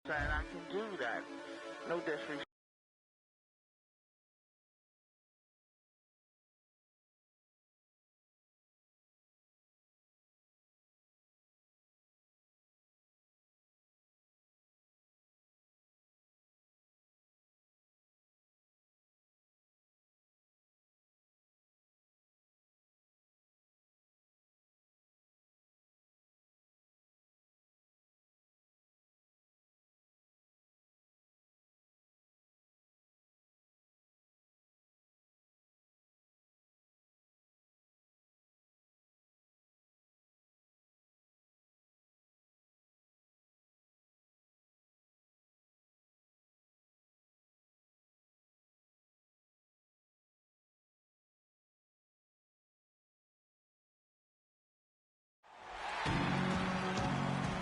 And I can do that. No disrespect.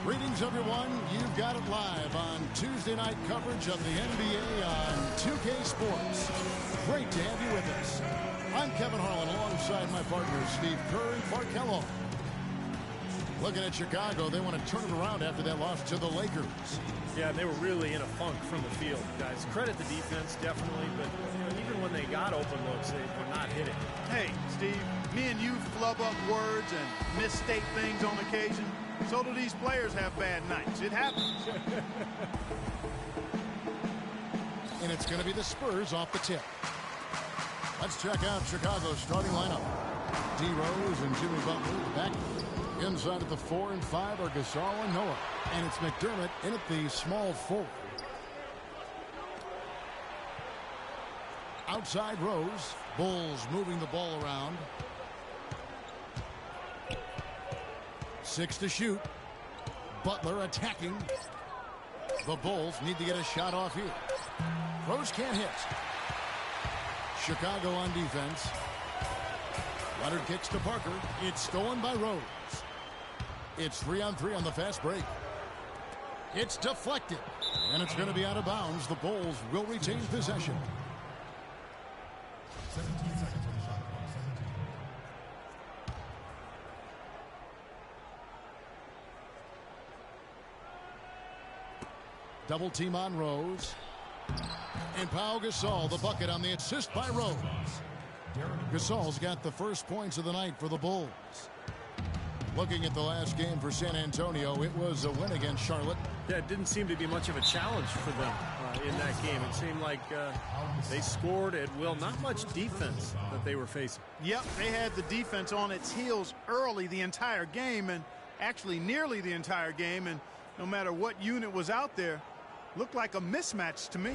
Greetings, everyone. You've got it live on Tuesday night coverage of the NBA on 2K Sports. Great to have you with us. I'm Kevin Harlan alongside my partners Steve Kerr and Clark Kellogg. Looking at Chicago, they want to turn it around after that loss to the Lakers. Yeah, they were really in a funk from the field, guys. Credit the defense, definitely, but even when they got open looks, they were not hitting. Hey, Steve, me and you flub up words and misstate things on occasion. So do these players have bad nights. It happens. And it's going to be the Spurs off the tip. Let's check out Chicago's starting lineup. DRose and Jimmy Butler at the back. Inside at the 4 and 5 are Gasol and Noah. And it's McDermott in at the small forward. Outside Rose. Bulls moving the ball around. 6 to shoot. Butler attacking. The Bulls need to get a shot off here. Rose can't hit. Chicago on defense. Leonard kicks to Parker. It's stolen by Rose. It's 3-on-3 on the fast break. It's deflected. And it's going to be out of bounds. The Bulls will retain possession. 17 seconds on the shot clock. 17. Double team on Rose. And Pau Gasol, the bucket on the assist by Rose. Gasol's got the first points of the night for the Bulls. Looking at the last game for San Antonio, it was a win against Charlotte. Yeah, it didn't seem to be much of a challenge for them in that game. It seemed like they scored at will. Not much defense that they were facing. Yep, they had the defense on its heels early the entire game, and actually nearly the entire game, and no matter what unit was out there, looked like a mismatch to me.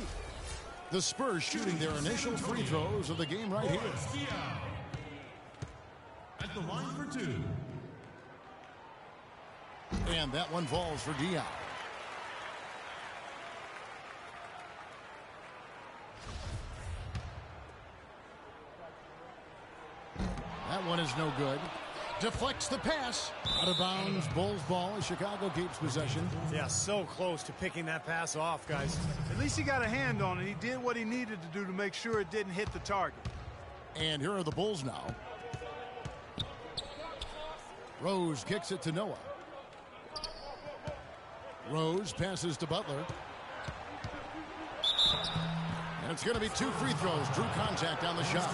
The Spurs shooting their initial free throws of the game right here. At the line for 2. And that one falls for Dion. That one is no good. Deflects the pass. Out of bounds. Bulls ball as Chicago keeps possession. Yeah, so close to picking that pass off, guys. At least he got a hand on it. He did what he needed to do to make sure it didn't hit the target. And here are the Bulls now. Rose kicks it to Noah. Rose passes to Butler. And it's going to be 2 free throws. Drew contact on the shot.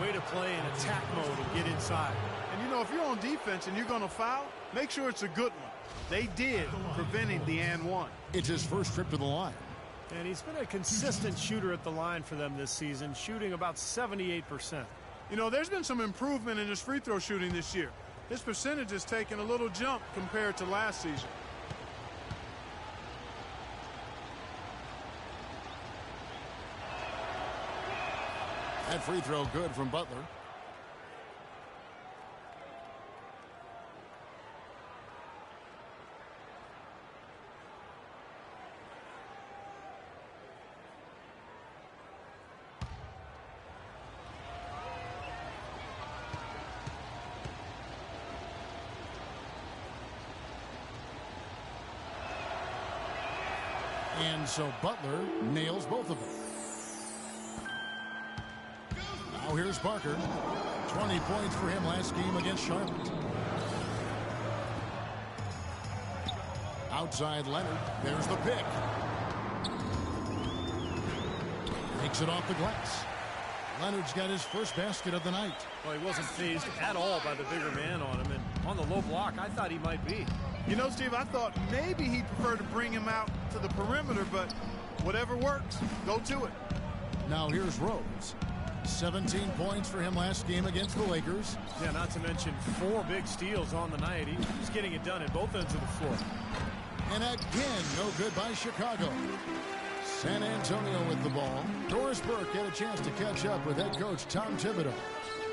Way to play in attack mode and get inside. And, you know, if you're on defense and you're going to foul, make sure it's a good one. They did, preventing the and one. It's his first trip to the line. And he's been a consistent shooter at the line for them this season, shooting about 78%. You know, there's been some improvement in his free throw shooting this year. His percentage has taken a little jump compared to last season. That free throw good from Butler. And so Butler nails both of them. Now here's Parker. 20 points for him last game against Charlotte. Outside Leonard. There's the pick. Takes it off the glass. Leonard's got his first basket of the night. Well, he wasn't fazed at all by the bigger man on him, and on the low block, I thought he might be. You know, Steve, I thought maybe he'd prefer to bring him out to the perimeter, but whatever works, go to it. Now here's Rose. 17 points for him last game against the Lakers. Yeah, not to mention 4 big steals on the night. He's getting it done at both ends of the floor. And again, no good by Chicago. San Antonio with the ball. Doris Burke had a chance to catch up with head coach Tom Thibodeau.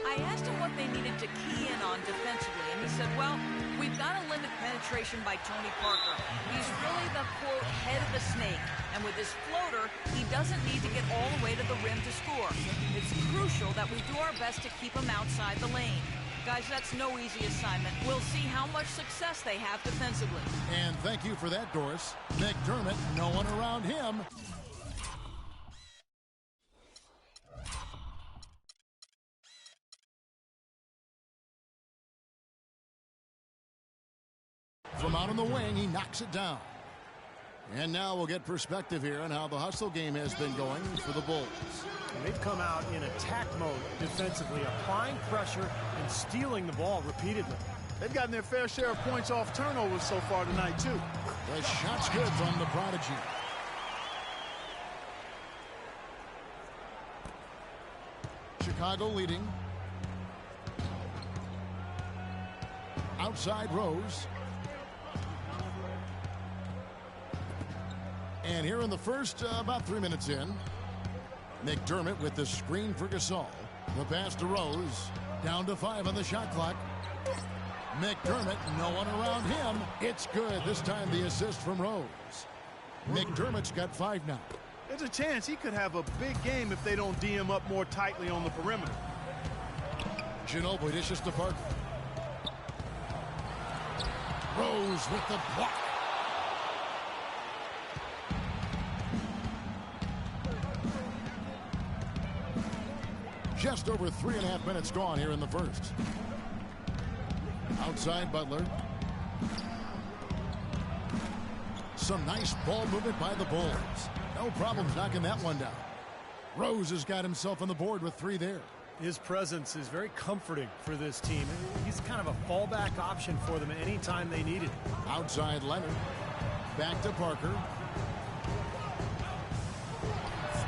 I asked him what they needed to key in on defensively, and he said, well, we've got to limit penetration by Tony Parker. He's really the, quote, head of the snake, and with his floater, he doesn't need to get all the way to the rim to score. It's crucial that we do our best to keep him outside the lane. Guys, that's no easy assignment. We'll see how much success they have defensively. And thank you for that, Doris. McDermott, no one around him. From out on the wing, he knocks it down. And now we'll get perspective here on how the hustle game has been going for the Bulls. And they've come out in attack mode defensively, applying pressure and stealing the ball repeatedly. They've gotten their fair share of points off turnovers so far tonight, too. The shot's good from the Prodigy. Chicago leading. Outside Rose. And here in the first, about 3 minutes in, McDermott with the screen for Gasol. The pass to Rose. Down to 5 on the shot clock. McDermott, no one around him. It's good. This time the assist from Rose. McDermott's got 5 now. There's a chance he could have a big game if they don't D him up more tightly on the perimeter. Ginobili dishes to Parker. Rose with the block. Just over 3.5 minutes gone here in the first. Outside Butler. Some nice ball movement by the Bulls. No problems knocking that one down. Rose has got himself on the board with 3 there. His presence is very comforting for this team. He's kind of a fallback option for them anytime they need it. Outside Leonard. Back to Parker.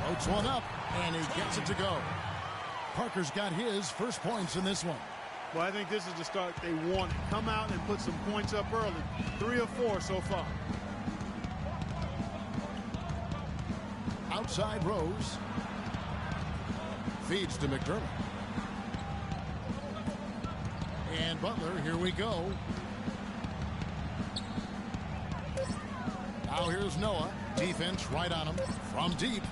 Floats one up, and he gets it to go. Parker's got his first points in this one. Well, I think this is the start they want. Come out and put some points up early. 3 or 4 so far. Outside Rose. Feeds to McDermott. And Butler, here we go. Now here's Noah. Defense right on him from deep.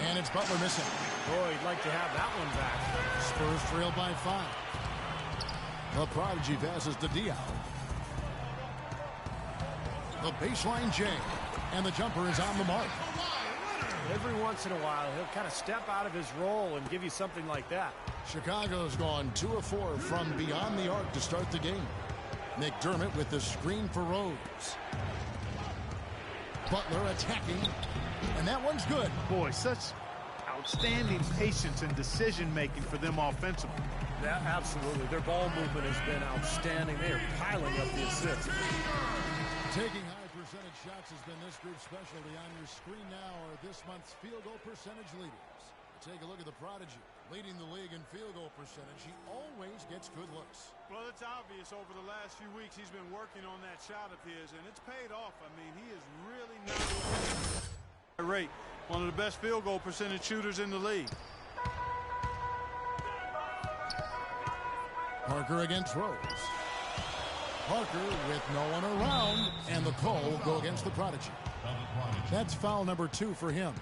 And it's Butler missing. Boy, he'd like to have that one back. Spurs trail by 5. The Prodigy passes to Diaw. The baseline J. And the jumper is on the mark. Every once in a while, he'll kind of step out of his role and give you something like that. Chicago's gone 2 of 4 from beyond the arc to start the game. McDermott with the screen for Rose. Butler attacking. And that one's good. Boy, such outstanding patience and decision-making for them offensively. Yeah, absolutely. Their ball movement has been outstanding. They are piling up the assists. Taking high percentage shots has been this group's specialty. On your screen now are this month's field goal percentage leaders. Take a look at the Prodigy. Leading the league in field goal percentage. He always gets good looks. Well, it's obvious over the last few weeks he's been working on that shot of his, and it's paid off. I mean, he is really not rate. One of the best field goal percentage shooters in the league. Parker against Rose. Parker with no one around, and the call will go against the Prodigy. That's foul number 2 for him.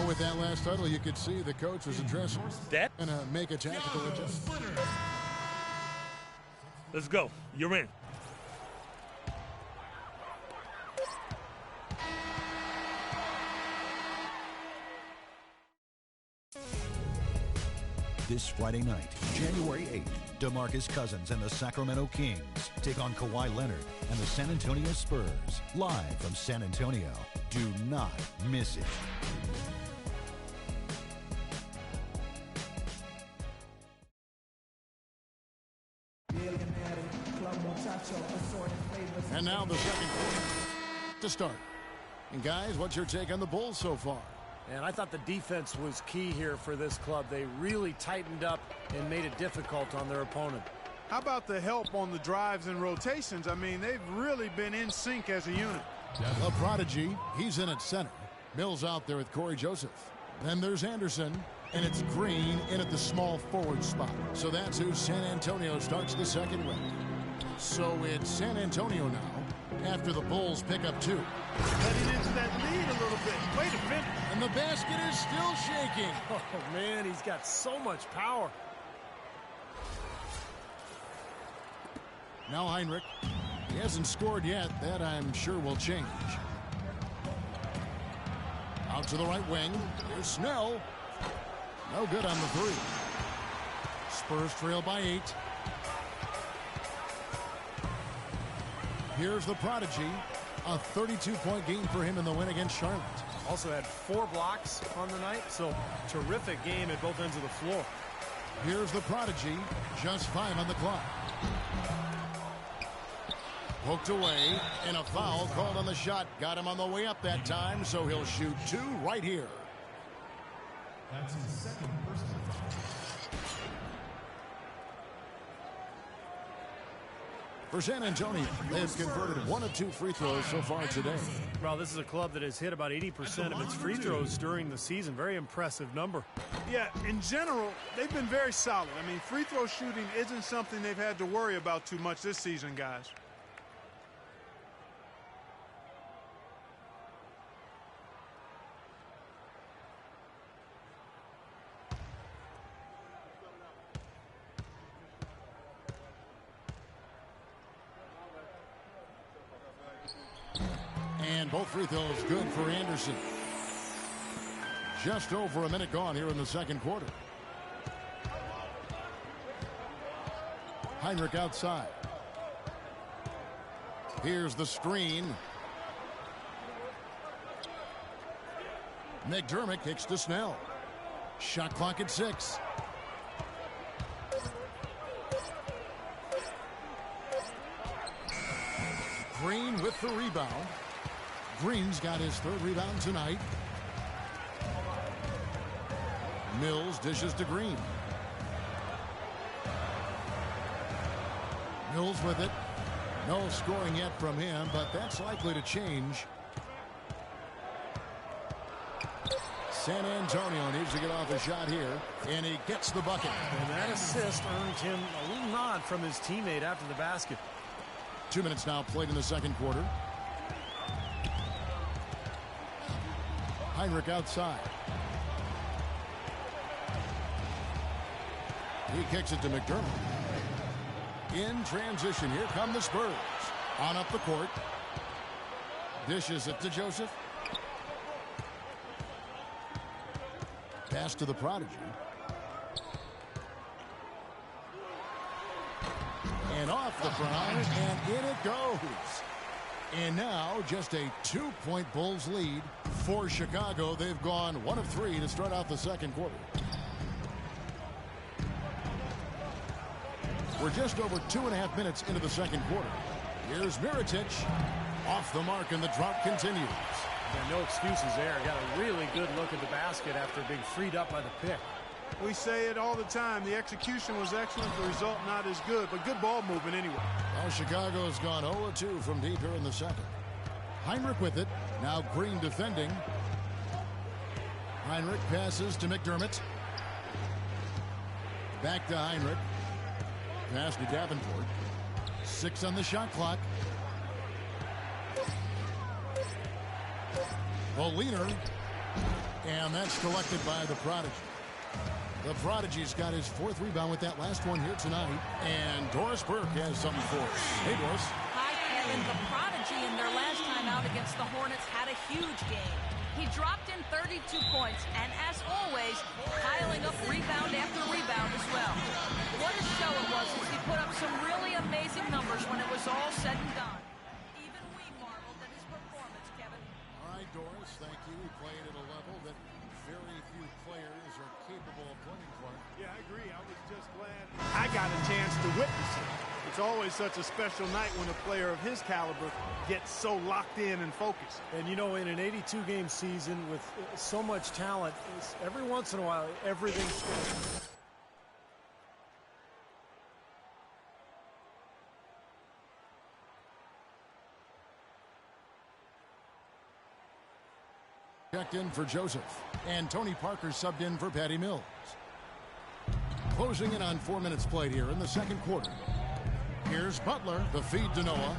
Oh, with that last huddle, you could see the coach was addressing that and make a tactical adjustment. Let's go. You're in. This Friday night, January 8th, DeMarcus Cousins and the Sacramento Kings take on Kawhi Leonard and the San Antonio Spurs, live from San Antonio. Do not miss it. start. And guys, what's your take on the Bulls so far? And I thought the defense was key here for this club. They really tightened up and made it difficult on their opponent. How about the help on the drives and rotations? I mean, they've really been in sync as a unit. A prodigy. He's in at center. Mills out there with Corey Joseph. Then there's Anderson. And it's Green in at the small forward spot. So that's who San Antonio starts the second with. So it's San Antonio now after the Bulls pick up 2. Heading into that lead a little bit. Way to finish. And the basket is still shaking. Oh, man, he's got so much power. Now Heinrich. He hasn't scored yet. That, I'm sure, will change. Out to the right wing. Here's Snell. No good on the 3. Spurs trail by 8. Here's the prodigy. A 32-point game for him in the win against Charlotte. Also had 4 blocks on the night, so terrific game at both ends of the floor. Here's the prodigy. Just 5 on the clock. Poked away, and a foul called on the shot. Got him on the way up that time, so he'll shoot 2 right here. That's his second personal foul. For San Antonio, they've converted 1 of 2 free throws so far today. Well, this is a club that has hit about 80% of its free throws during the season. Very impressive number. Yeah, in general, they've been very solid. I mean, free throw shooting isn't something they've had to worry about too much this season, guys. And both free throws good for Anderson. Just over a minute gone here in the second quarter. Heinrich outside. Here's the screen. McDermott kicks to Snell. Shot clock at 6. Green with the rebound. Green's got his 3rd rebound tonight. Mills dishes to Green. Mills with it. No scoring yet from him, but that's likely to change. San Antonio needs to get off a shot here, and he gets the bucket. And that assist earned him a little nod from his teammate after the basket. 2 minutes now played in the second quarter. Heinrich outside. He kicks it to McDermott. In transition, here come the Spurs. On up the court. Dishes it to Joseph. Pass to the prodigy. And off the front, and in it goes. And now just a 2-point Bulls lead for Chicago. They've gone 1 of 3 to start out the second quarter. We're just over 2.5 minutes into the second quarter. Here's Mirotic. Off the mark, and the drought continues. Yeah, no excuses there. Got a really good look at the basket after being freed up by the pick. We say it all the time. The execution was excellent. The result not as good, but good ball movement anyway. Well, Chicago's gone 0-2 from deep here in the second. Heinrich with it. Now Green defending. Heinrich passes to McDermott. Back to Heinrich. Pass to Davenport. 6 on the shot clock. Boliner. And that's collected by the prodigy. The prodigy's got his 4th rebound with that last one here tonight. And Doris Burke has something for us. Hey, Doris. Hi, Kevin. The prodigy in their last time out against the Hornets had a huge game. He dropped in 32 points, and as always, piling up rebound after rebound as well. What a show it was as he put up some really amazing numbers when it was all said and done. Even we marveled at his performance, Kevin. All right, Doris, thank you. He played at a level that Very few players are capable of playing Clark. Yeah, I agree. I was just glad I got a chance to witness it. It's always such a special night when a player of his caliber gets so locked in and focused. And, you know, in an 82-game season with so much talent, every once in a while, everything's good. Checked in for Joseph. And Tony Parker subbed in for Patty Mills. Closing in on 4 minutes played here in the second quarter. Here's Butler, the feed to Noah.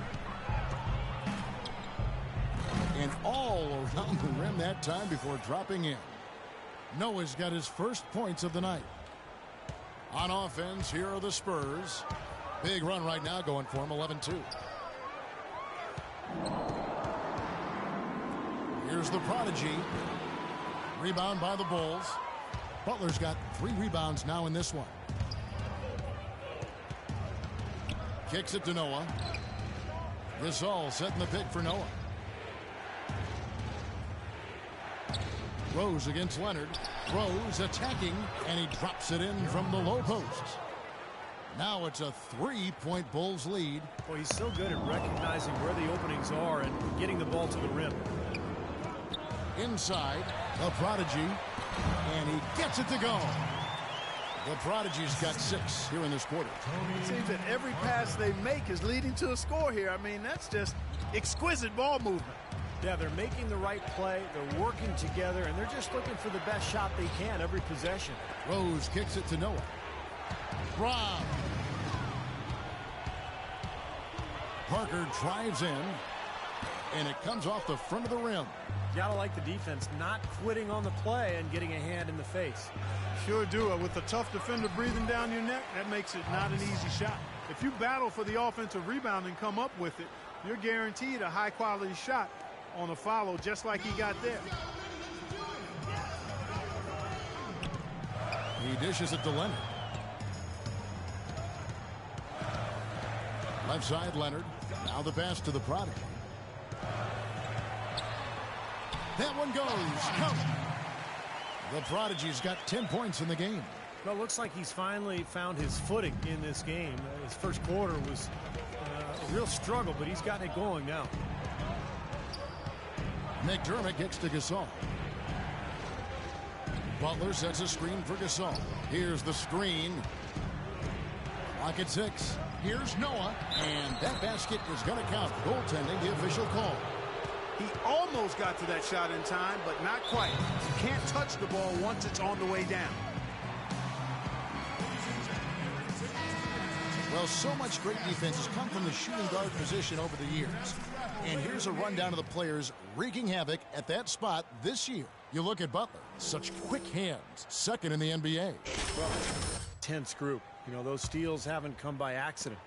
And all around the rim that time before dropping in. Noah's got his first points of the night. On offense, here are the Spurs. Big run right now going for him, 11-2. Here's the prodigy. Rebound by the Bulls. Butler's got 3 rebounds now in this one. Kicks it to Noah. Gasol setting the pick for Noah. Rose against Leonard. Rose attacking, and he drops it in from the low post. Now it's a 3-point Bulls lead. Well, he's so good at recognizing where the openings are and getting the ball to the rim. Inside, the prodigy, and he gets it to go. The prodigy's got 6 here in this quarter. It seems that every pass they make is leading to a score here. I mean, that's just exquisite ball movement. Yeah, they're making the right play, they're working together, and they're just looking for the best shot they can every possession. Rose kicks it to Noah. Brown. Parker drives in, and it comes off the front of the rim. Gotta like the defense not quitting on the play and getting a hand in the face. Sure do. With a tough defender breathing down your neck, that makes it not an easy shot. If you battle for the offensive rebound and come up with it, you're guaranteed a high-quality shot on a follow just like he got there. He dishes it to Leonard. Left side, Leonard. Now the pass to the prodigy. That one goes. Count. The prodigy's got 10 points in the game. Well, it looks like he's finally found his footing in this game. His first quarter was a real struggle, but he's gotten it going now. McDermott gets to Gasol. Butler sets a screen for Gasol. Here's the screen. Clock at 6. Here's Noah, and that basket is going to count. Goaltending, the official call. He almost got to that shot in time, but not quite. You can't touch the ball once it's on the way down. Well, so much great defense has come from the shooting guard position over the years. And here's a rundown of the players wreaking havoc at that spot this year. You look at Butler, such quick hands, second in the NBA. Well, tense group. You know, those steals haven't come by accident.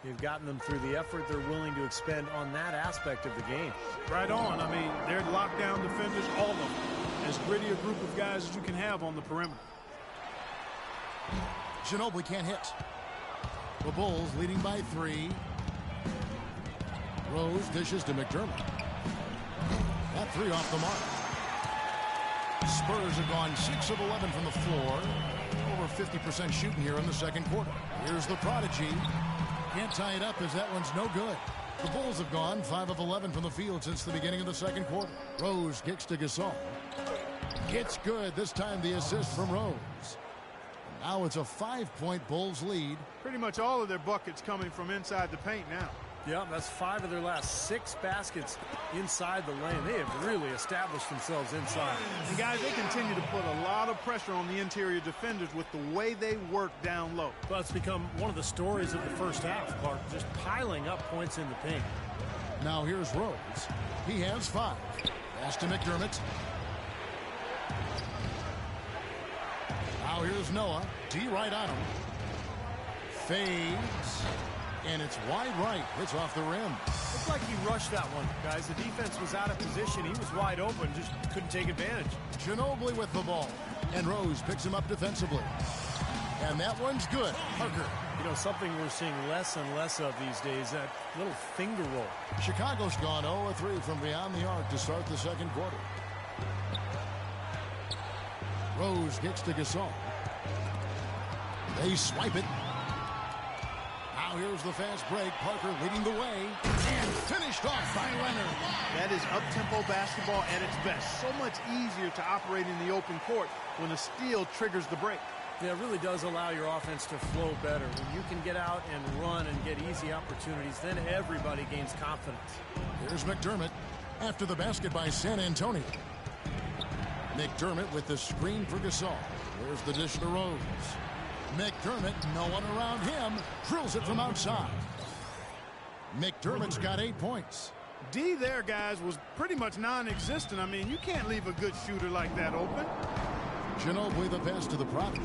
They've gotten them through the effort they're willing to expend on that aspect of the game. Right on. I mean, they're lockdown defenders, all of them. As gritty a group of guys as you can have on the perimeter. Ginobili can't hit. The Bulls leading by 3. Rose dishes to McDermott. That 3 off the mark. Spurs have gone 6 of 11 from the floor. Over 50% shooting here in the second quarter. Here's the prodigy. Can't tie it up as that one's no good. The Bulls have gone 5 of 11 from the field since the beginning of the second quarter. Rose kicks to Gasol. It's good. This time the assist from Rose. Now it's a 5-point Bulls lead. Pretty much all of their buckets coming from inside the paint now. Yeah, that's 5 of their last 6 baskets inside the lane. They have really established themselves inside. And guys, they continue to put a lot of pressure on the interior defenders with the way they work down low. Well, it's become one of the stories of the first half, Clark, just piling up points in the paint. Now here's Rose. He has 5. Pass to McDermott. Now here's Noah. D right on him. Fades. And it's wide right. It's off the rim. Looked like he rushed that one, guys. The defense was out of position. He was wide open, just couldn't take advantage. Ginobili with the ball. And Rose picks him up defensively. And that one's good. Parker. You know, something we're seeing less and less of these days, that little finger roll. Chicago's gone 0-3 from beyond the arc to start the second quarter. Rose gets to Gasol. They swipe it. Now here's the fast break. Parker leading the way. And finished off by Leonard. That is up-tempo basketball at its best. So much easier to operate in the open court when a steal triggers the break. Yeah, it really does allow your offense to flow better. When you can get out and run and get easy opportunities, then everybody gains confidence. Here's McDermott after the basket by San Antonio. McDermott with the screen for Gasol. Here's the dish to Rose. McDermott, no one around him, drills it from outside. McDermott's got 8 points. D there, guys, was pretty much non-existent. I mean, you can't leave a good shooter like that open. Ginobili the pass to the Prodigy.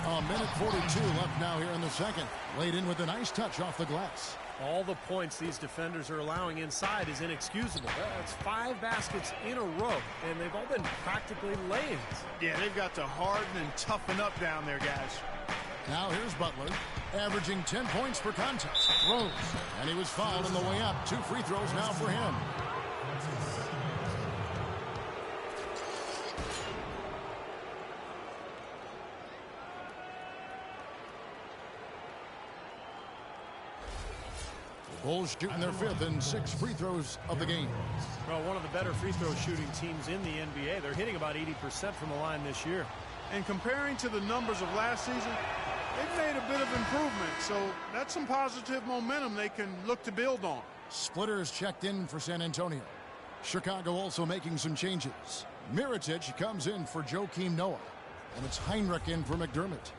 A minute 42 left now here in the second. Laid in with a nice touch off the glass. All the points these defenders are allowing inside is inexcusable. That's 5 baskets in a row, and they've all been practically lanes. Yeah, they've got to harden and toughen up down there, guys. Now here's Butler, averaging 10 points per contest. Rose, and he was fouled on the way up. 2 free throws now for him. Bulls shooting their 5th and 6 free throws of the game. Well, one of the better free throw shooting teams in the NBA. They're hitting about 80% from the line this year. And comparing to the numbers of last season, they've made a bit of improvement. So that's some positive momentum they can look to build on. Splitter is checked in for San Antonio. Chicago also making some changes. Mirotic comes in for Joakim Noah. And it's Heinrich in for McDermott.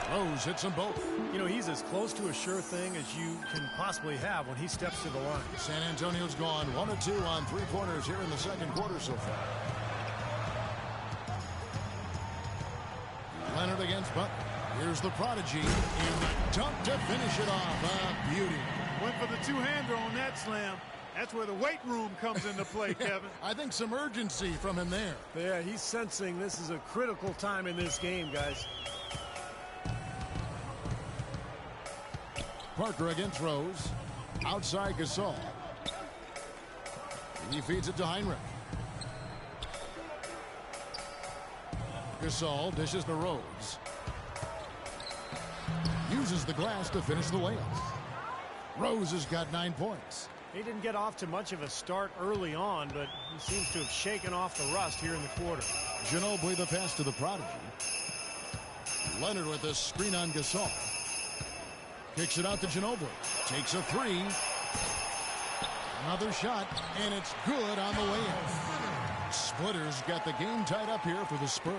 Rose hits them both. You know, he's as close to a sure thing as you can possibly have when he steps to the line. San Antonio's gone 1 of 2 on 3-pointers here in the second quarter so far. Leonard against Butler. Here's the Prodigy. And the dunk to finish it off. A beauty. Went for the two-hander on that slam. That's where the weight room comes into play, Kevin. I think some urgency from him there. Yeah, he's sensing this is a critical time in this game, guys. Parker against Rose. Outside Gasol. He feeds it to Heinrich. Gasol dishes to Rose. Uses the glass to finish the layup. Rose has got 9 points. He didn't get off to much of a start early on, but he seems to have shaken off the rust here in the quarter. Ginobili the pass to the Prodigy. Leonard with a screen on Gasol. Kicks it out to Ginobili. Takes a 3. Another shot, and it's good on the way in. Splitter's got the game tied up here for the Spurs.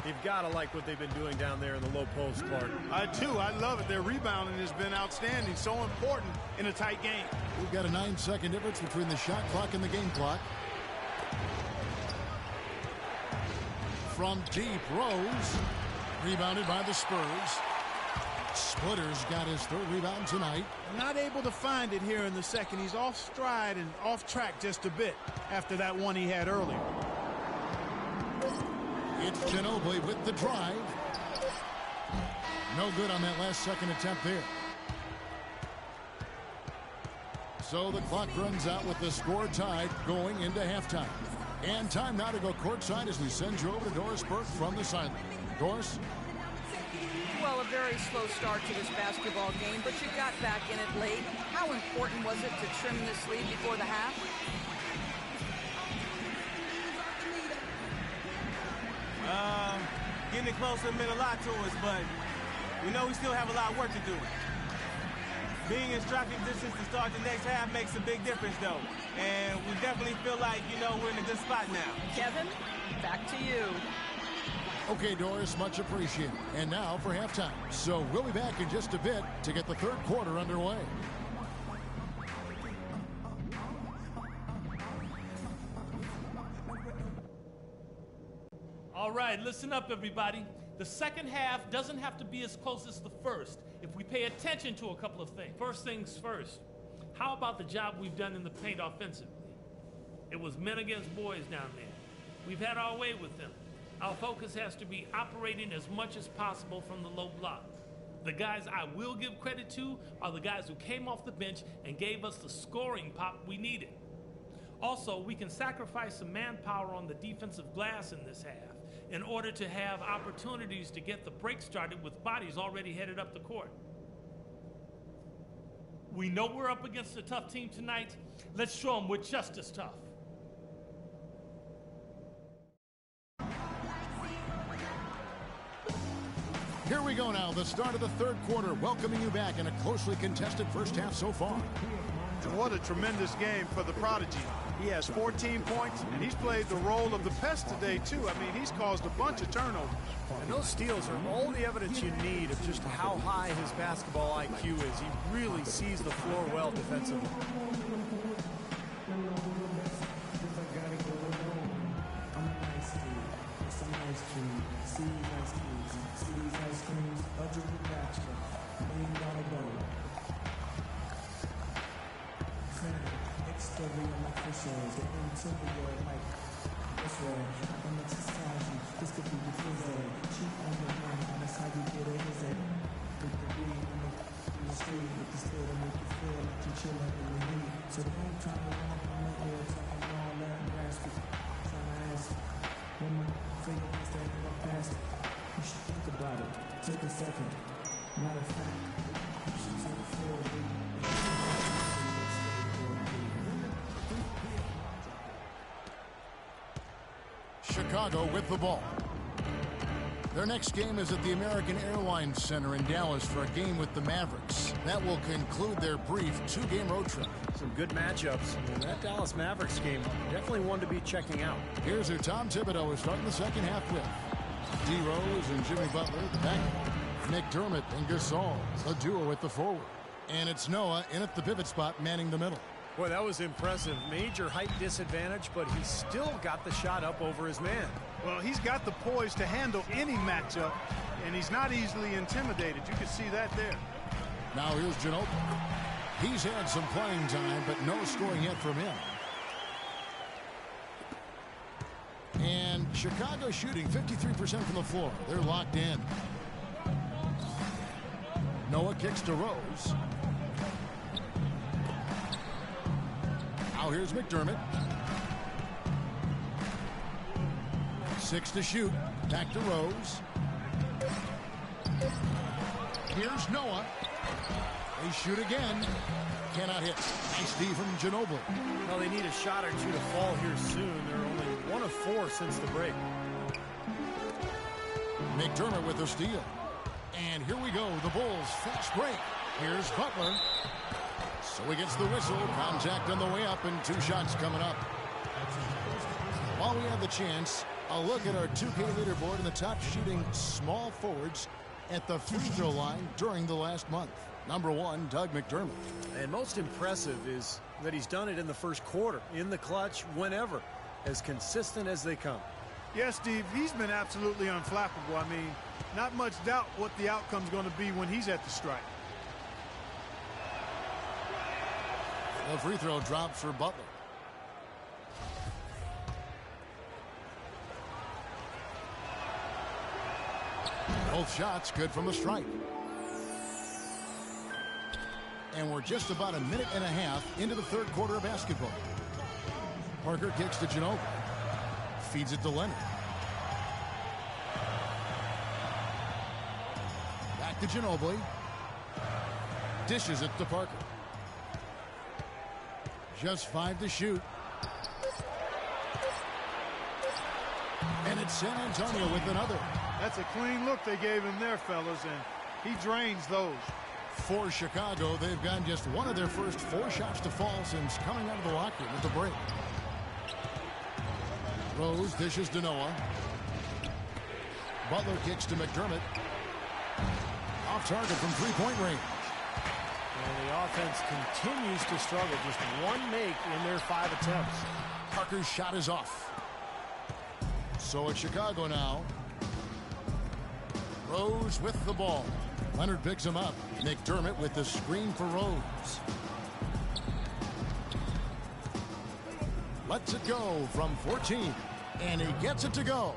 You've got to like what they've been doing down there in the low post, Clark. I do. I love it. Their rebounding has been outstanding. So important in a tight game. We've got a 9-second difference between the shot clock and the game clock. From deep, Rose. Rebounded by the Spurs. Splitter's got his 3rd rebound tonight. Not able to find it here in the second. He's off stride and off track just a bit after that one he had earlier. It's Ginobili with the drive. No good on that last second attempt there. So the clock runs out with the score tied going into halftime. And time now to go courtside as we send you over to Doris Burke from the sideline. Doris? Well, a very slow start to this basketball game, but you got back in it late. How important was it to trim this lead before the half? Getting it closer meant a lot to us, but we know we still have a lot of work to do. Being in striking distance to start the next half makes a big difference, though. And we definitely feel like, we're in a good spot now. Kevin, back to you. Okay, Doris, much appreciated. And now for halftime. So we'll be back in just a bit to get the 3rd quarter underway. All right, listen up, everybody. The second half doesn't have to be as close as the first if we pay attention to a couple of things. First things first, how about the job we've done in the paint offensively? It was men against boys down there. We've had our way with them. Our focus has to be operating as much as possible from the low block. The guys I will give credit to are the guys who came off the bench and gave us the scoring pop we needed. Also, we can sacrifice some manpower on the defensive glass in this half in order to have opportunities to get the break started with bodies already headed up the court. We know we're up against a tough team tonight. Let's show them we're just as tough. Here we go now, the start of the third quarter, welcoming you back in a closely contested first half so far. And what a tremendous game for the prodigy. He has 14 points, and he's played the role of the pest today, too. I mean, he's caused a bunch of turnovers. And those steals are all the evidence you need of just how high his basketball IQ is. He really sees the floor well defensively. Take a second. Matter of fact, you should take a forward. Chicago with the ball. Their next game is at the American Airlines Center in Dallas for a game with the Mavericks. That will conclude their brief two-game road trip. Some good matchups. And that Dallas Mavericks game, definitely one to be checking out. Here's who Tom Thibodeau is starting the second half with. DRose and Jimmy Butler, the backcourt. McDermott and Gasol, a duo at the forward. And it's Noah in at the pivot spot, manning the middle. Boy, that was impressive. Major height disadvantage, but he still got the shot up over his man. Well, he's got the poise to handle any matchup, and he's not easily intimidated. You can see that there. Now here's Ginobili. He's had some playing time, but no scoring yet from him. And Chicago shooting 53% from the floor. They're locked in. Noah kicks to Rose. Now here's McDermott. 6 to shoot. Back to Rose. Here's Noah. They shoot again. Cannot hit. Nice D from Ginobili. Well, they need a shot or two to fall here soon. They're only 1 of 4 since the break. McDermott with a steal. And here we go. The Bulls fast break. Here's Butler. So he gets the whistle. Contact on the way up and 2 shots coming up. While we have the chance, a look at our 2K leaderboard and the top shooting small forwards at the free throw line during the last month. Number 1, Doug McDermott. And most impressive is that he's done it in the first quarter, in the clutch, whenever, as consistent as they come. Yes, Steve, he's been absolutely unflappable. I mean, not much doubt what the outcome's going to be when he's at the strike. The free throw drops for Butler. Both shots good from the strike. And we're just about a minute and a half into the third quarter of basketball. Parker kicks to Ginobili. Feeds it to Leonard. Back to Ginobili. Dishes it to Parker. Just 5 to shoot. And it's San Antonio with another. That's a clean look they gave him there, fellas, and he drains those. For Chicago, they've gotten just 1 of their first 4 shots to fall since coming out of the locker room with the break. Rose dishes to Noah. Butler kicks to McDermott. Off target from three-point range. And the offense continues to struggle. Just 1 make in their 5 attempts. Parker's shot is off. So it's Chicago now. Rose with the ball. Leonard picks him up. McDermott with the screen for Rose. Lets it go from 14. And he gets it to go.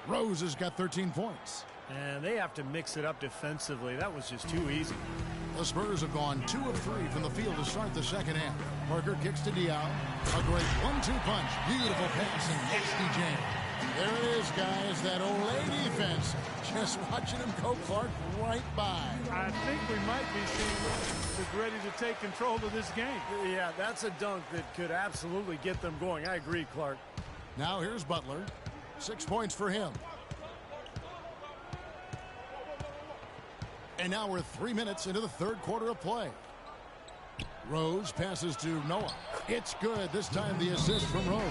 Rose has got 13 points. And they have to mix it up defensively. That was just too easy. The Spurs have gone 2 of 3 from the field to start the second half. Parker kicks to Diaw. A great 1-2 punch. Beautiful pass and nasty jam. There it is, guys. That Olay defense. Just watching him go, Clark, right by. I think we might be seeing ready to take control of this game. Yeah, that's a dunk that could absolutely get them going. I agree, Clark. Now here's Butler. 6 points for him. And now we're 3 minutes into the third quarter of play. Rose passes to Noah. It's good. This time the assist from Rose.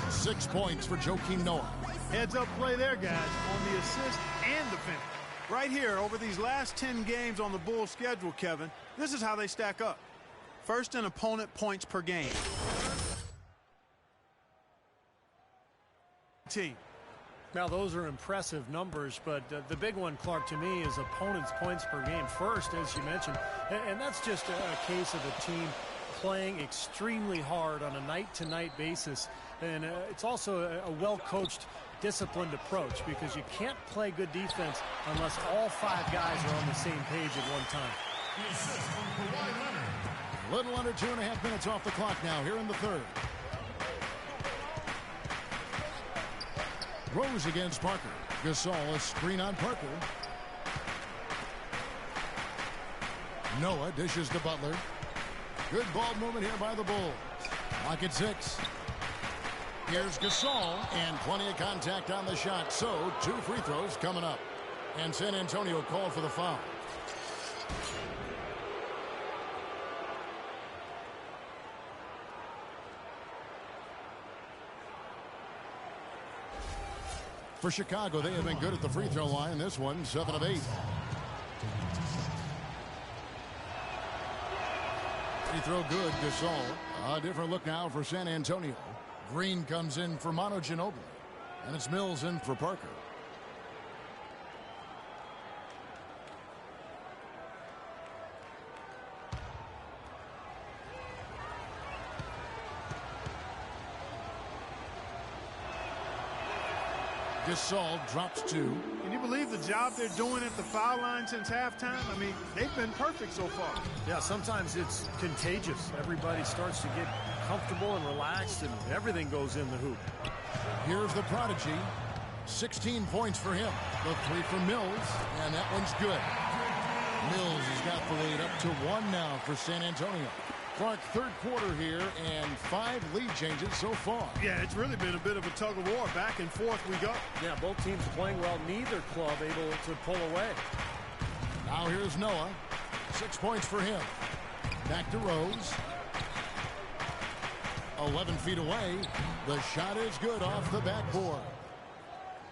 6 points for Joakim Noah. Heads up play there, guys, on the assist and the finish. Right here, over these last 10 games on the Bulls schedule, Kevin, this is how they stack up. First in opponent points per game. Team. Now, those are impressive numbers, but the big one, Clark, to me, is opponents' points per game first, as you mentioned. And that's just a case of a team playing extremely hard on a night-to-night basis. And it's also a well-coached, disciplined approach, because you can't play good defense unless all 5 guys are on the same page at one time. A little under 2.5 minutes off the clock now here in the third. Rose against Parker. Gasol, a screen on Parker. Noah dishes to Butler. Good ball movement here by the Bulls. Lock at 6. Here's Gasol, and plenty of contact on the shot. So 2 free throws coming up. And San Antonio called for the foul. For Chicago, they have been good at the free throw line. This one, 7 of 8. Free throw good, Gasol. A different look now for San Antonio. Green comes in for Manu Ginobili. And it's Mills in for Parker. Gasol drops 2. Can you believe the job they're doing at the foul line since halftime? I mean, they've been perfect so far. Yeah, sometimes it's contagious. Everybody starts to get comfortable and relaxed, and everything goes in the hoop. Here's the prodigy. 16 points for him. The 3 from Mills, and that one's good. Mills has got the lead up to 1 now for San Antonio. Clark, third quarter here, and 5 lead changes so far. Yeah, it's really been a bit of a tug of war. Back and forth we go. Yeah, both teams playing well. Neither club able to pull away. Now here's Noah. 6 points for him. Back to Rose. 11 feet away. The shot is good off the backboard.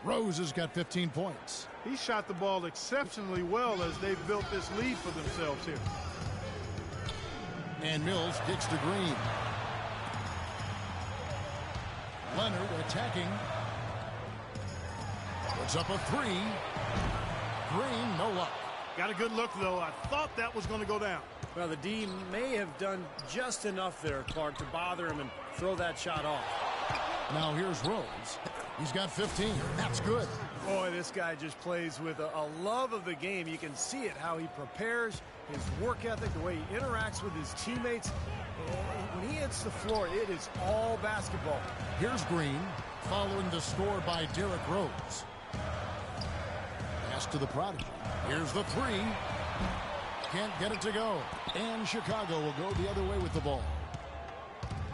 Rose has got 15 points. He shot the ball exceptionally well as they've built this lead for themselves here. And Mills kicks to Green. Leonard attacking. Puts up a 3. Green, no luck. Got a good look, though. I thought that was going to go down. Well, the D may have done just enough there, Clark, to bother him and throw that shot off. Now here's Rose. He's got 15. That's good. Boy, this guy just plays with a love of the game. You can see it, how he prepares, his work ethic, the way he interacts with his teammates. When he hits the floor, it is all basketball. Here's Green, following the score by Derrick Rose. Pass to the prodigy. Here's the 3. Can't get it to go. And Chicago will go the other way with the ball.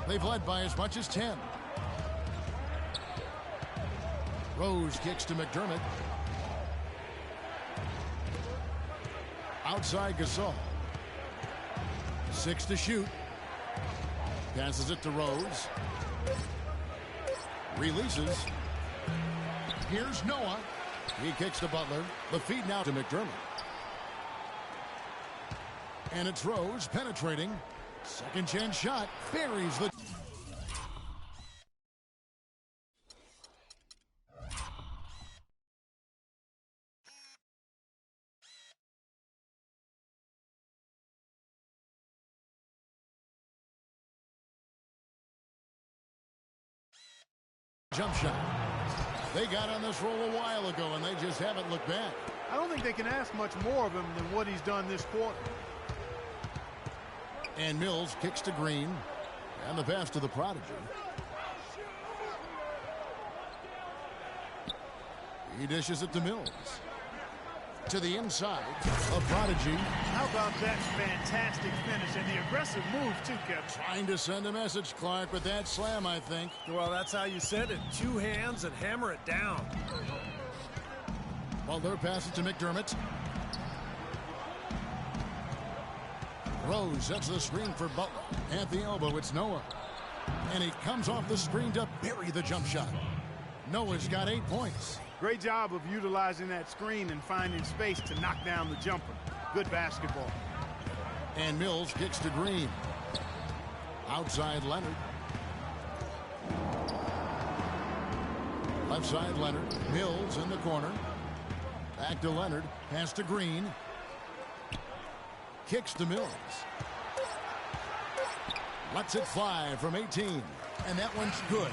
They've led by as much as 10. Rose kicks to McDermott. Outside Gasol. 6 to shoot. Passes it to Rose. Releases. Here's Noah. He kicks to Butler. The feed now to McDermott. And it's Rose penetrating. Second chance shot. Buries the... Jump shot. They got on this roll a while ago, and they just haven't looked back. I don't think they can ask much more of him than what he's done this quarter. And Mills kicks to Green. And the pass to the prodigy. He dishes it to Mills. To the inside. A prodigy. How about that fantastic finish and the aggressive move, too, Kevin? Trying to send a message, Clark, with that slam, I think. Well, that's how you send it. Two hands and hammer it down. Butler passes to McDermott. Rose sets the screen for Butler. At the elbow, it's Noah. And he comes off the screen to bury the jump shot. Noah's got 8 points. Great job of utilizing that screen and finding space to knock down the jumper. Good basketball. And Mills kicks to Green. Outside Leonard. Left side Leonard. Mills in the corner. Back to Leonard. Pass to Green. Kicks to Mills. Lets it fly from 18. And that one's good.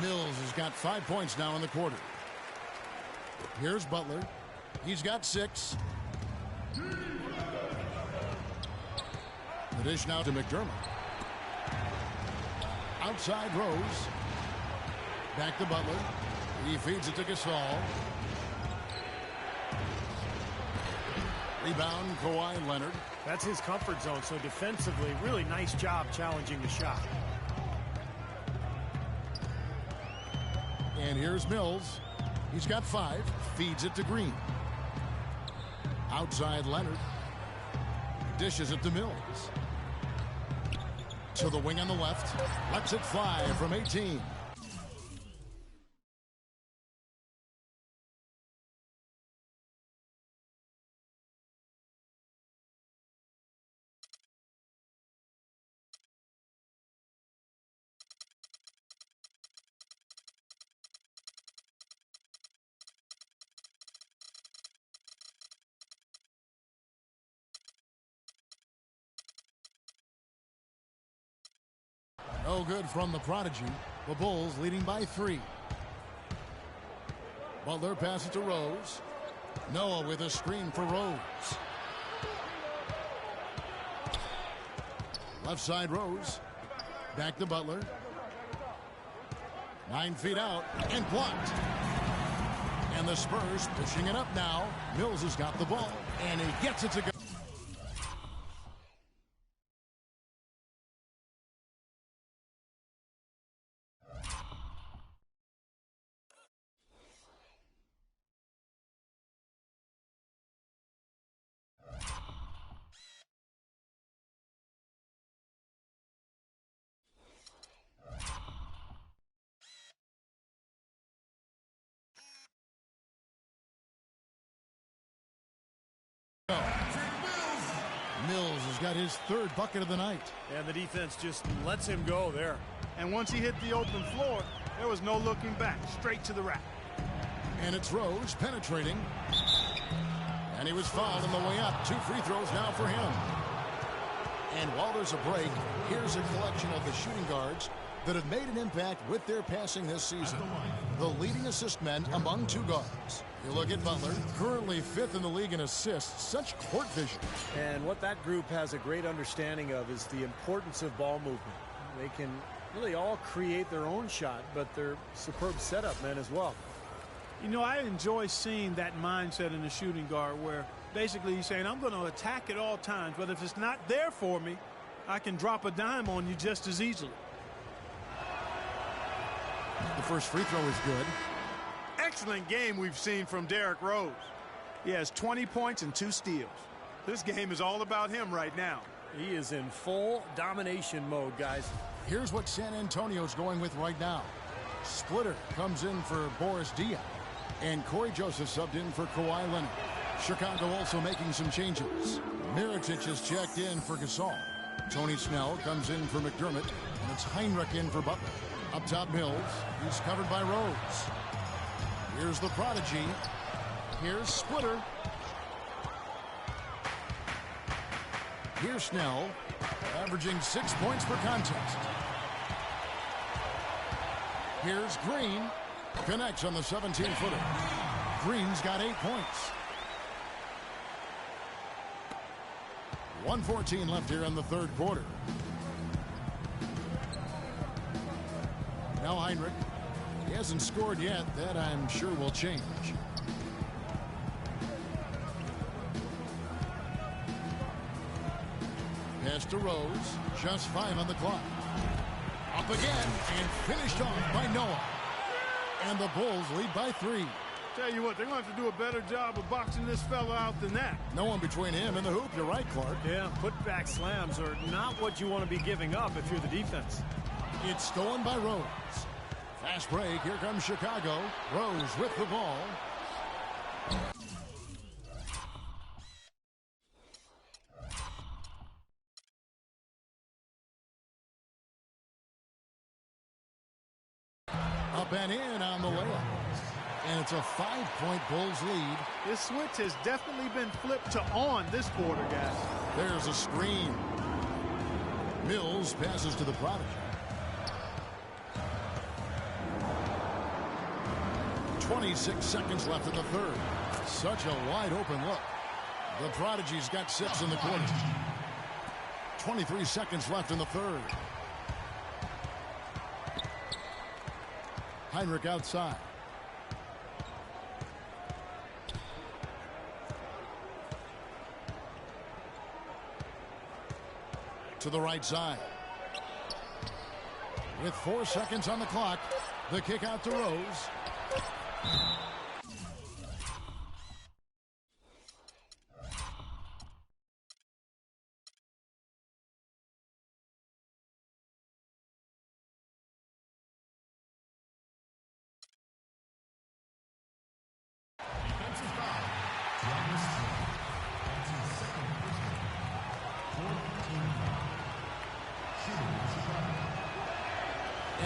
Mills has got 5 points now in the quarter. Here's Butler. He's got 6. The dish now to McDermott. Outside Rose. Back to Butler. He feeds it to Gasol. Rebound, Kawhi Leonard. That's his comfort zone, so defensively, really nice job challenging the shot. And here's Mills. He's got 5. Feeds it to Green. Outside Leonard. Dishes it to Mills. To the wing on the left. Lets it fly from 18. No good from the prodigy. The Bulls leading by 3. Butler passes to Rose. Noah with a screen for Rose. Left side Rose. Back to Butler. 9 feet out and blocked. And the Spurs pushing it up now. Mills has got the ball and he gets it to go. Mills has got his 3rd bucket of the night. And the defense just lets him go there. And once he hit the open floor, there was no looking back. Straight to the rack. And it's Rose penetrating. And he was fouled on the way up. 2 free throws now for him. And while there's a break, here's a collection of the shooting guards that have made an impact with their passing this season. The leading assist men among 2 guards. You look at Butler, currently 5th in the league in assists. Such court vision. And what that group has a great understanding of is the importance of ball movement. They can really all create their own shot, but they're superb setup men as well. You know, I enjoy seeing that mindset in the shooting guard where basically he's saying, I'm going to attack at all times, but if it's not there for me, I can drop a dime on you just as easily. The first free throw is good. Excellent game we've seen from Derrick Rose. He has 20 points and 2 steals. This game is all about him right now. He is in full domination mode, guys. Here's what San Antonio's going with right now. Splitter comes in for Boris Diaw. And Corey Joseph subbed in for Kawhi Leonard. Chicago also making some changes. Mirotic is checked in for Gasol. Tony Snell comes in for McDermott. And it's Heinrich in for Butler. Up top Mills. He's covered by Rose. Here's the prodigy. Here's Splitter. Here's Snell, averaging 6 points per contest. Here's Green. Connects on the 17-footer. Green's got 8 points. 1:14 left here in the third quarter. Now Heinrich. He hasn't scored yet. That I'm sure will change. Pass to Rose. Just 5 on the clock. Up again and finished off by Noah. And the Bulls lead by 3. Tell you what, they're going to have to do a better job of boxing this fella out than that. No one between him and the hoop. You're right, Clark. Yeah, putback slams are not what you want to be giving up if you're the defense. It's stolen by Rose. Fast break. Here comes Chicago. Rose with the ball. Up and in on the layup. And it's a 5-point Bulls lead. This switch has definitely been flipped to on this quarter, guys. There's a screen. Mills passes to the Prodigy. 26 seconds left in the third. Such a wide open look. The Prodigy's got 6 in the quarter. 23 seconds left in the third. Heinrich outside. To the right side. With 4 seconds on the clock, the kick out to Rose.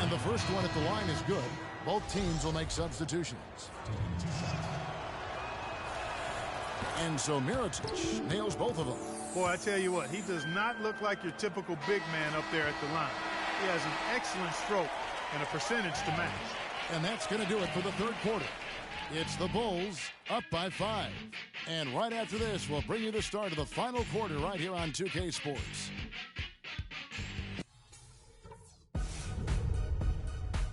And the first one at the line is good. Both teams will make substitutions. And so Mirotic nails both of them. Boy, I tell you what, he does not look like your typical big man up there at the line. He has an excellent stroke and a percentage to match. And that's going to do it for the third quarter. It's the Bulls up by 5. And right after this, we'll bring you the start of the final quarter right here on 2K Sports.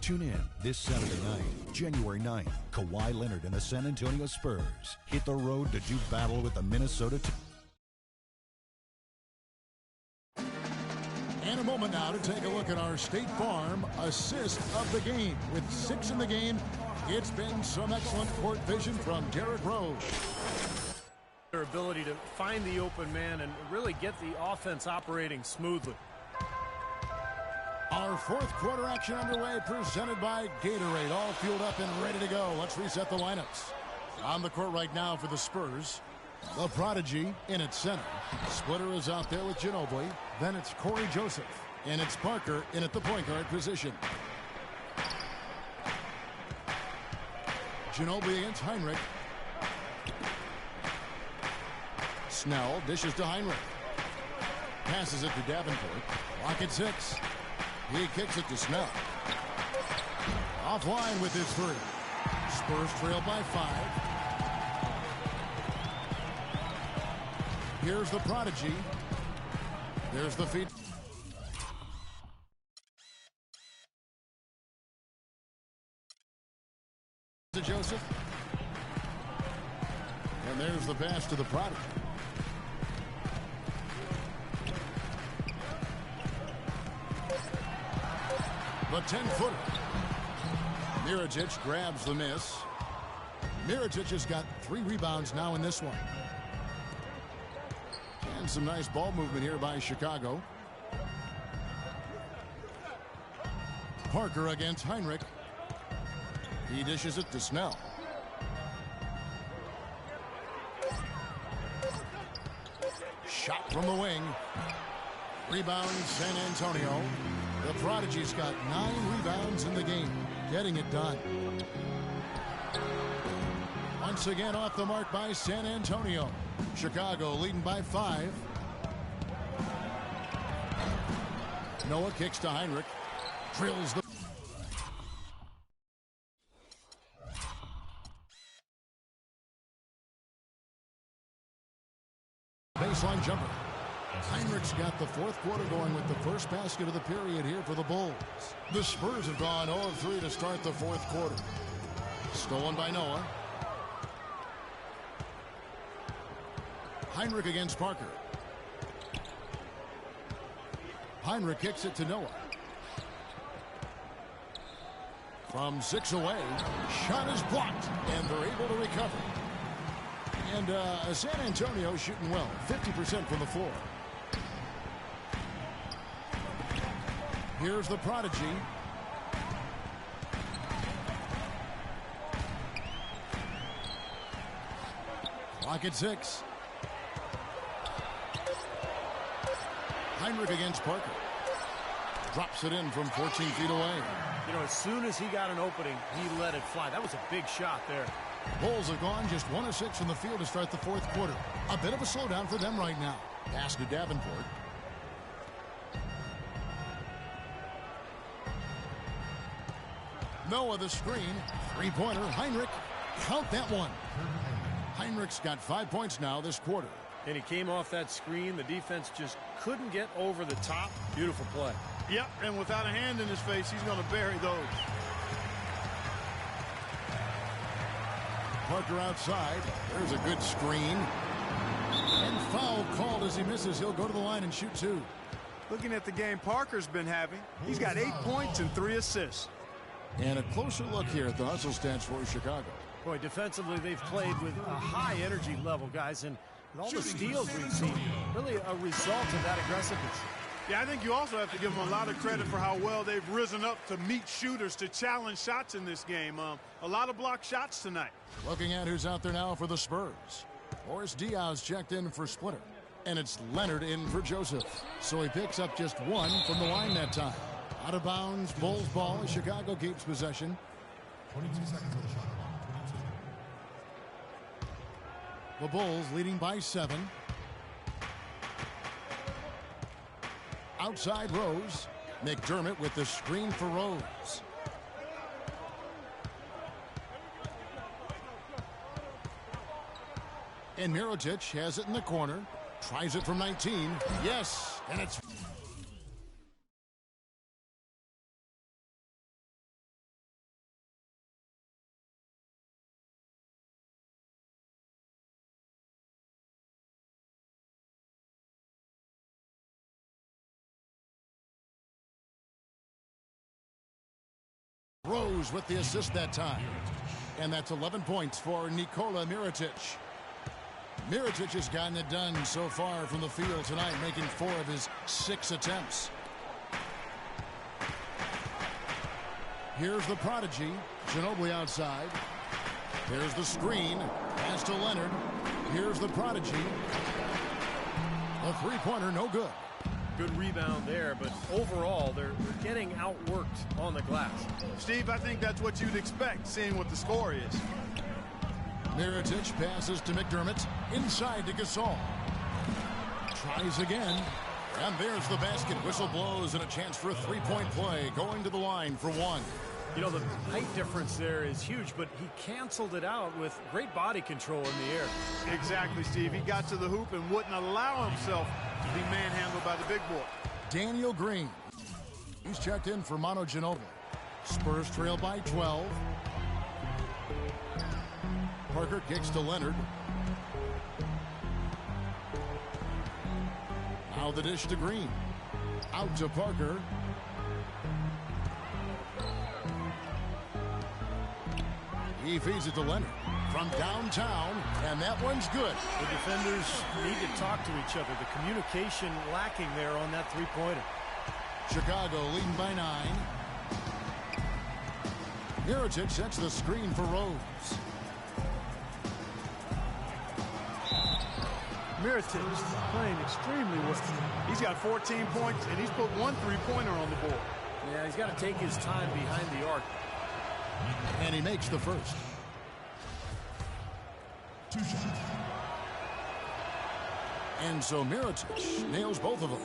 Tune in this Saturday night, January 9th. Kawhi Leonard and the San Antonio Spurs hit the road to do battle with the Minnesota. And a moment now to take a look at our State Farm assist of the game. With 6 in the game, it's been some excellent court vision from DRose. Their ability to find the open man and really get the offense operating smoothly. Our fourth quarter action underway, presented by Gatorade. All fueled up and ready to go. Let's reset the lineups. On the court right now for the Spurs, the Prodigy in its center. Splitter is out there with Ginobili. Then it's Corey Joseph. And it's Parker in at the point guard position. Ginobili against Heinrich. Snell dishes to Heinrich. Passes it to Davenport. Clock at 6. He kicks it to Snell. Offline with his 3. Spurs trail by 5. Here's the Prodigy. There's the feed. To Joseph. And there's the pass to the Prodigy. The 10-footer. Mirotic grabs the miss. Mirotic has got 3 rebounds now in this one. And some nice ball movement here by Chicago. Parker against Heinrich. He dishes it to Snell. Shot from the wing. Rebound San Antonio. The Prodigy's got 9 rebounds in the game, getting it done. Once again off the mark by San Antonio. Chicago leading by 5. Noah kicks to Heinrich. Drills the... Baseline jumper. Heinrich's got the fourth quarter going with the first basket of the period here for the Bulls. The Spurs have gone 0 of 3 to start the fourth quarter. Stolen by Noah. Heinrich against Parker. Heinrich kicks it to Noah. From 6 away, shot is blocked, and they're able to recover. And San Antonio shooting well, 50% from the floor. Here's the prodigy. Clock at 6. Heinrich against Parker. Drops it in from 14 feet away. You know, as soon as he got an opening, he let it fly. That was a big shot there. Bulls have gone just 1 of 6 from the field to start the fourth quarter. A bit of a slowdown for them right now. Pass to Davenport. Noah the screen. Three-pointer. Heinrich. Count that one. Heinrich's got 5 points now this quarter. And he came off that screen. The defense just couldn't get over the top. Beautiful play. Yep, and without a hand in his face, he's going to bury those. Parker outside. There's a good screen. And foul called as he misses. He'll go to the line and shoot 2. Looking at the game Parker's been having, he's got 8 points and 3 assists. And a closer look here at the hustle stats for Chicago. Boy, defensively, they've played with a high energy level, guys. And with all the steals we've seen, really a result of that aggressiveness. Yeah, I think you also have to give them a lot of credit for how well they've risen up to meet shooters, to challenge shots in this game. A lot of blocked shots tonight. Looking at who's out there now for the Spurs. Boris Diaz checked in for Splitter. And it's Leonard in for Joseph. So he picks up just 1 from the line that time. Out of bounds, Bulls ball. Chicago keeps possession. 22 seconds of the shot clock. 22. The Bulls leading by 7. Outside Rose. McDermott with the screen for Rose. And Mirotic has it in the corner. Tries it from 19. Yes, and it's... Rose with the assist that time. And that's 11 points for Nikola Mirotic. Mirotic has gotten it done so far from the field tonight, making 4 of his 6 attempts. Here's the prodigy. Ginobili outside. Here's the screen. Pass to Leonard. Here's the prodigy. A three-pointer, no good. Good rebound there, but overall, they're getting outworked on the glass. Steve, I think that's what you'd expect, seeing what the score is. Mirotic passes to McDermott. Inside to Gasol. Tries again. And there's the basket. Whistle blows and a chance for a three-point play. Going to the line for 1. You know, the height difference there is huge, but he canceled it out with great body control in the air. Exactly, Steve. He got to the hoop and wouldn't allow himself to be manhandled by the big boy. Daniel Green. He's checked in for Manu Ginobili. Spurs trail by 12. Parker kicks to Leonard. Now the dish to Green. Out to Parker. He feeds it to Leonard from downtown, and that one's good. The defenders need to talk to each other. The communication lacking there on that three-pointer. Chicago leading by 9. Mirotic sets the screen for Rose. Mirotic playing extremely well. He's got 14 points, and he's put 1 three-pointer on the board. Yeah, he's got to take his time behind the arc. And he makes the first. 2 shots. And so Mirotic nails both of them.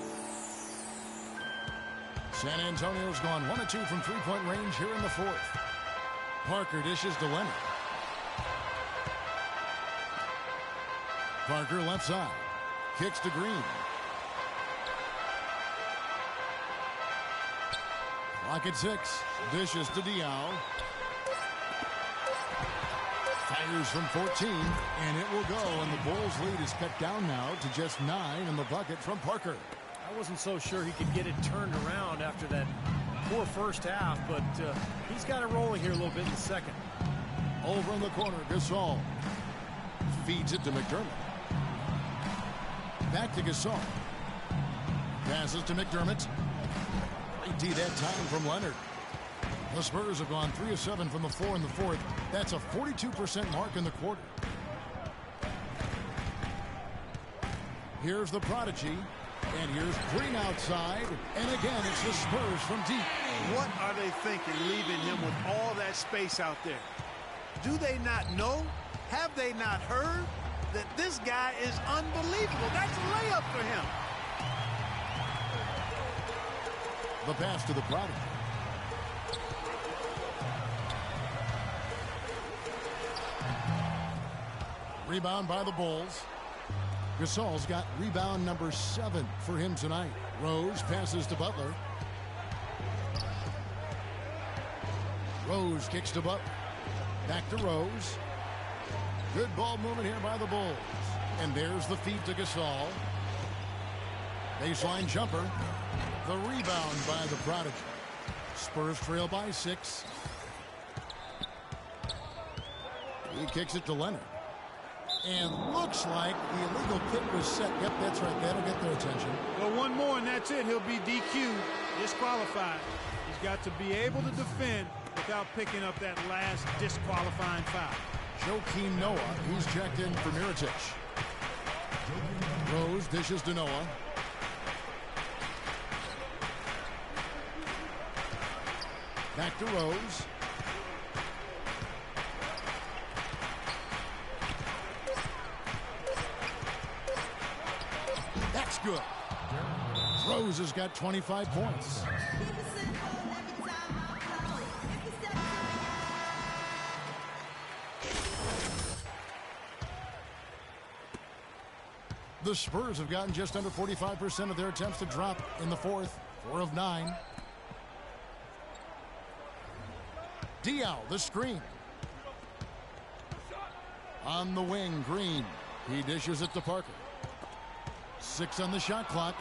San Antonio's gone 1 of 2 from three-point range here in the fourth. Parker dishes to Leonard. Parker left side. kicks to Green. Clock at 6. Dishes to Diao. Fires from 14, and it will go, and the Bulls' lead is cut down now to just 9 in the bucket from Parker. I wasn't so sure he could get it turned around after that poor first half, but he's got it rolling here a little bit in the second. Over in the corner, Gasol feeds it to McDermott. Back to Gasol. Passes to McDermott. Great D that time from Leonard. The Spurs have gone 3 of 7 from the floor in the fourth. That's a 42% mark in the quarter. Here's the prodigy. And here's Green outside. And again, it's the Spurs from deep. What are they thinking, leaving him with all that space out there? Do they not know? Have they not heard that this guy is unbelievable? That's a layup for him. The pass to the prodigy. Rebound by the Bulls. Gasol's got rebound number 7 for him tonight. Rose passes to Butler. Rose kicks to Butler. Back to Rose. Good ball movement here by the Bulls. And there's the feed to Gasol. Baseline jumper. The rebound by the prodigy. Spurs trail by 6. He kicks it to Leonard. And looks like the illegal kick was set. Yep, that's right. That'll get their attention. Well, one more and that's it. He'll be DQ'd, disqualified. He's got to be able to defend without picking up that last disqualifying foul. Joakim Noah, he's checked in for Mirotic. Rose dishes to Noah. Back to Rose. That's good. Rose has got 25 points. The Spurs have gotten just under 45% of their attempts to drop in the fourth. 4 of 9. Diao, the screen. On the wing, Green. He dishes it to Parker. 6 on the shot clock.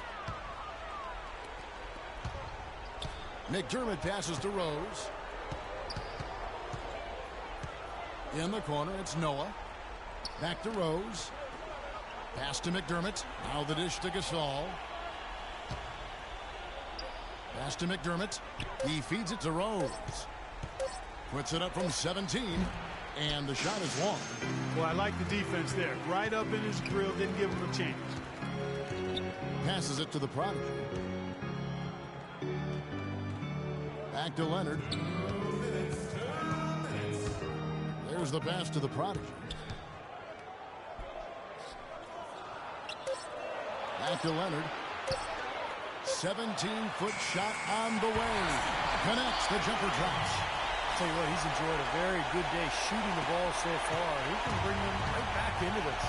McDermott passes to Rose. In the corner, it's Noah. Back to Rose. Pass to McDermott. Now the dish to Gasol. Pass to McDermott. He feeds it to Rose. Puts it up from 17. And the shot is long. Well, I like the defense there. Right up in his grill. Didn't give him a chance. Passes it to the prodigy. Back to Leonard. There's the pass to the prodigy. Back to Leonard. 17-foot shot on the way. Connects. The jumper drops. Tell you what, he's enjoyed a very good day shooting the ball so far. He can bring them right back into this.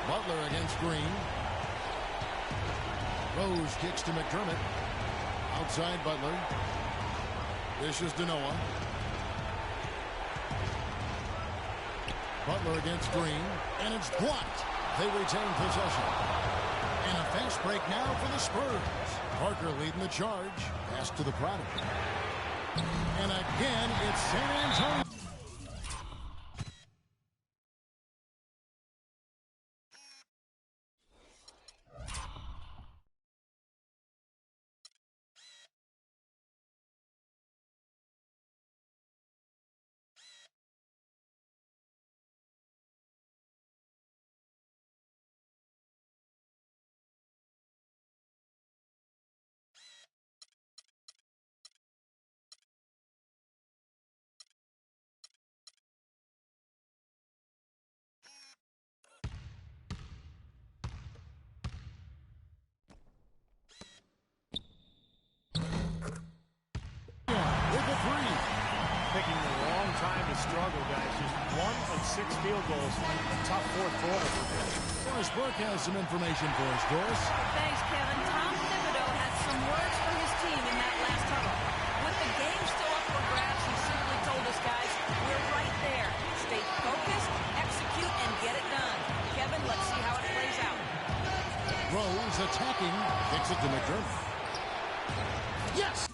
Butler against Green. Rose kicks to McDermott. Outside Butler. Dishes to Noah. Butler against Green. And it's blocked. They retain possession. And a fast break now for the Spurs. Parker leading the charge. Pass to the prodigy. And again, it's San Antonio. With the three. picking the wrong time to struggle, guys. Just 1 of 6 field goals. A tough fourth quarter. Doris Burke has some information for us, Doris. Thanks, Kevin. Tom Thibodeau had some words for his team in that last huddle. With the game still up for grabs, he simply told us, guys, we're right there. Stay focused, execute, and get it done. Kevin, let's see how it plays out. Rose attacking. Kicks it to McDermott. Yes!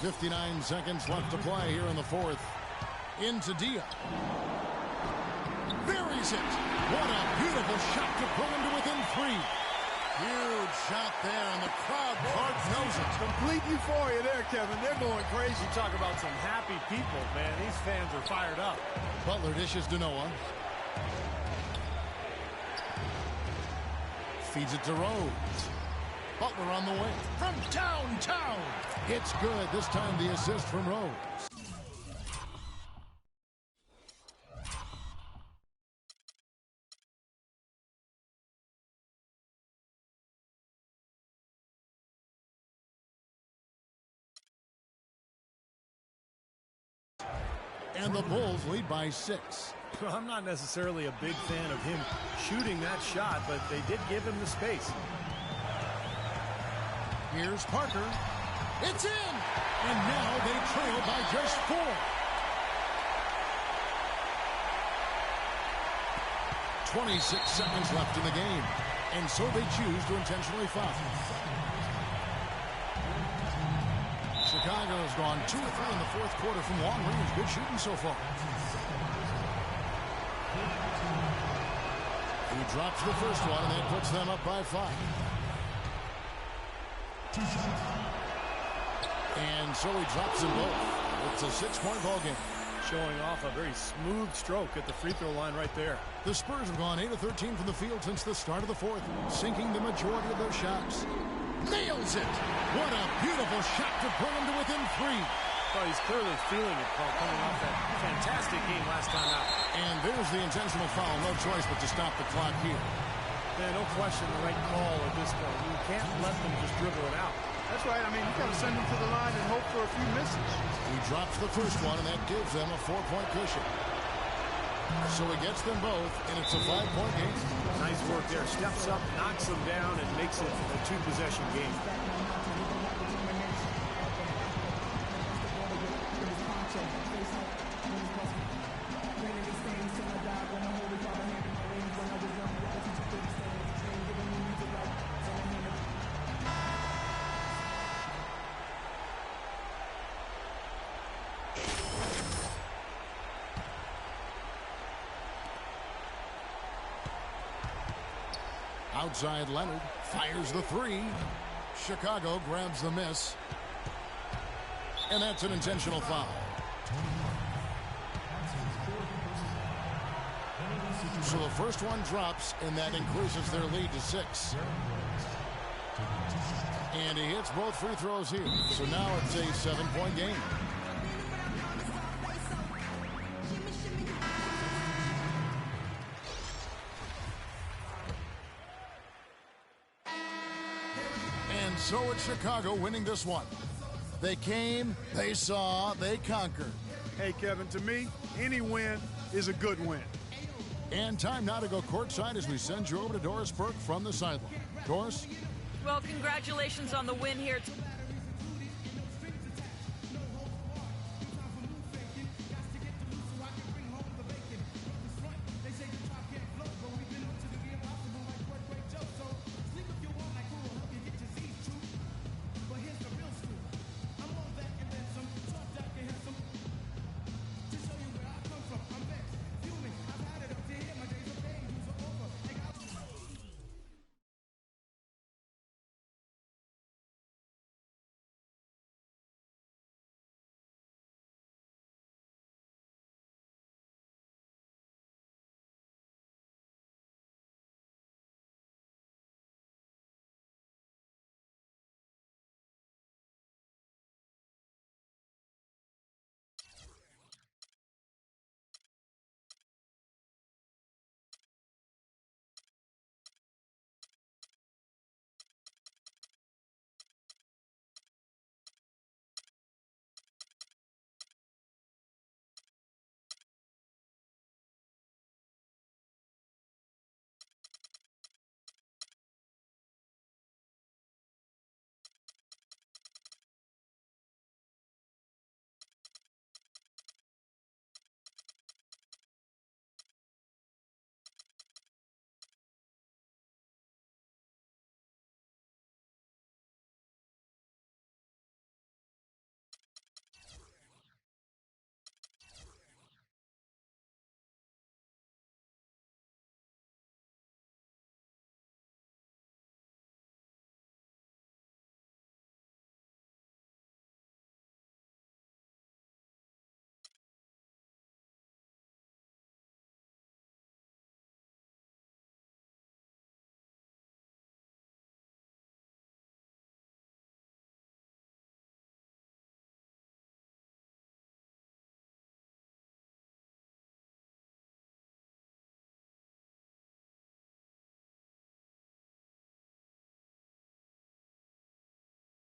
.59 seconds left to play here in the fourth. Into Dia. Buries it. What a beautiful shot to pull him to within 3. Huge shot there, and the crowd Clark knows it. Complete euphoria there, Kevin. They're going crazy. You talk about some happy people, man. These fans are fired up. Butler dishes to Noah. Feeds it to Rose. Butler on the way from downtown. It's good. This time the assist from Rose. And the Bulls lead by 6. I'm not necessarily a big fan of him shooting that shot, but they did give him the space. Here's Parker. It's in! And now they trail by just 4. .26 seconds left in the game. And so they choose to intentionally foul. Chicago has gone 2 of 3 in the fourth quarter from long range. Good shooting so far. He drops the first one, and that puts them up by 5. And so he drops them both. It's a 6-point ball game. Showing off a very smooth stroke at the free throw line right there. The Spurs have gone 8 of 13 from the field since the start of the fourth, sinking the majority of their shots. Nails it! What a beautiful shot to pull him to within 3. Well, he's clearly feeling it, Paul, coming off that fantastic game last time out. And there's the intentional foul. No choice but to stop the clock here. Man, no question the right call at this point. You can't let them just dribble it out. That's right. I mean, you got to send them to the line and hope for a few misses. He drops the first one, and that gives them a 4-point cushion. So he gets them both, and it's a 5-point game. Nice work there. Steps up, knocks them down, and makes it a 2-possession game. Outside Leonard fires the 3. Chicago grabs the miss. And that's an intentional foul. So the first one drops, and that increases their lead to 6. And he hits both free throws here. So now it's a 7-point game. So it's Chicago winning this one. They came, they saw, they conquered. Hey, Kevin, to me, any win is a good win. And time now to go courtside as we send you over to Doris Burke from the sideline. Doris? Well, congratulations on the win here.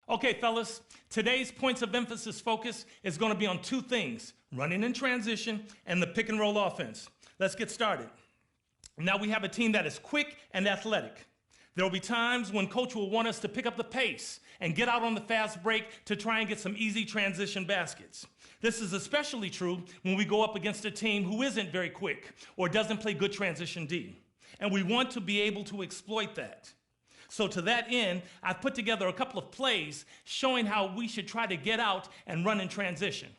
Okay, fellas, today's points of emphasis focus is going to be on two things, running in transition and the pick and roll offense. Let's get started. Now we have a team that is quick and athletic. There will be times when coach will want us to pick up the pace and get out on the fast break to try and get some easy transition baskets. This is especially true when we go up against a team who isn't very quick or doesn't play good transition D. And we want to be able to exploit that. So to that end, I've put together a couple of plays showing how we should try to get out and run in transition.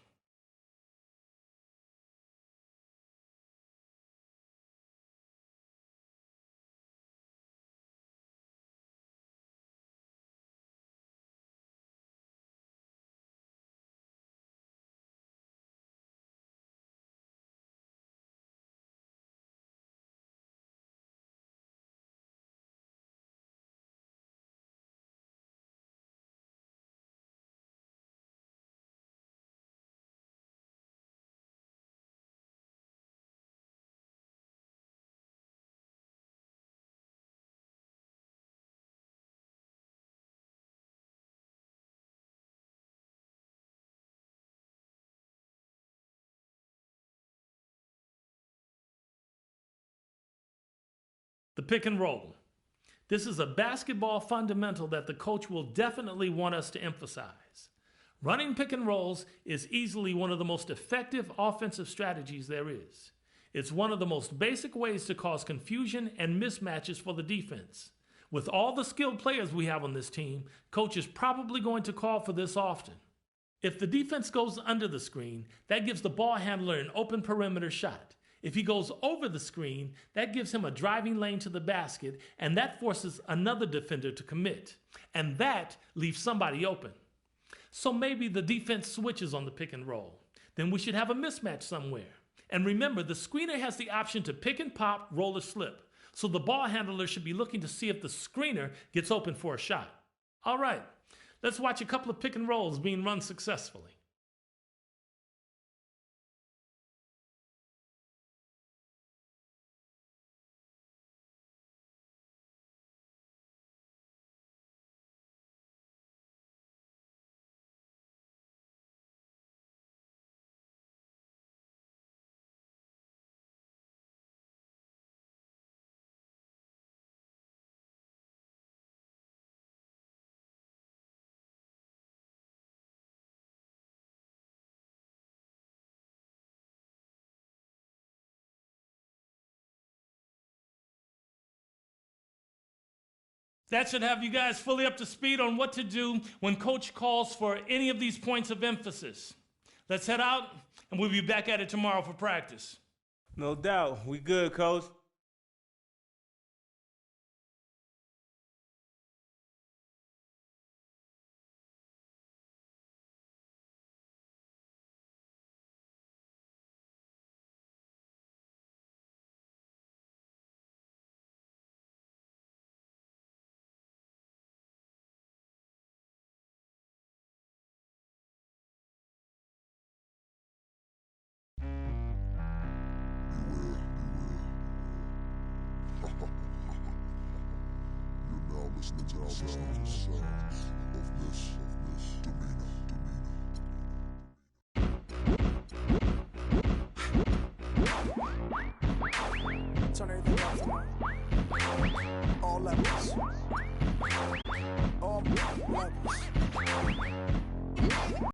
The pick and roll. This is a basketball fundamental that the coach will definitely want us to emphasize. Running pick and rolls is easily one of the most effective offensive strategies there is. It's one of the most basic ways to cause confusion and mismatches for the defense. With all the skilled players we have on this team, coach is probably going to call for this often. If the defense goes under the screen, that gives the ball handler an open perimeter shot. If he goes over the screen, that gives him a driving lane to the basket, and that forces another defender to commit. And that leaves somebody open. So maybe the defense switches on the pick and roll. Then we should have a mismatch somewhere. And remember, the screener has the option to pick and pop, roll or slip. So the ball handler should be looking to see if the screener gets open for a shot. All right, let's watch a couple of pick and rolls being run successfully. That should have you guys fully up to speed on what to do when coach calls for any of these points of emphasis. Let's head out, and we'll be back at it tomorrow for practice. No doubt. We good, Coach. Listening to the sounds of this demeanor. Turn everything off now. All levels. All levels.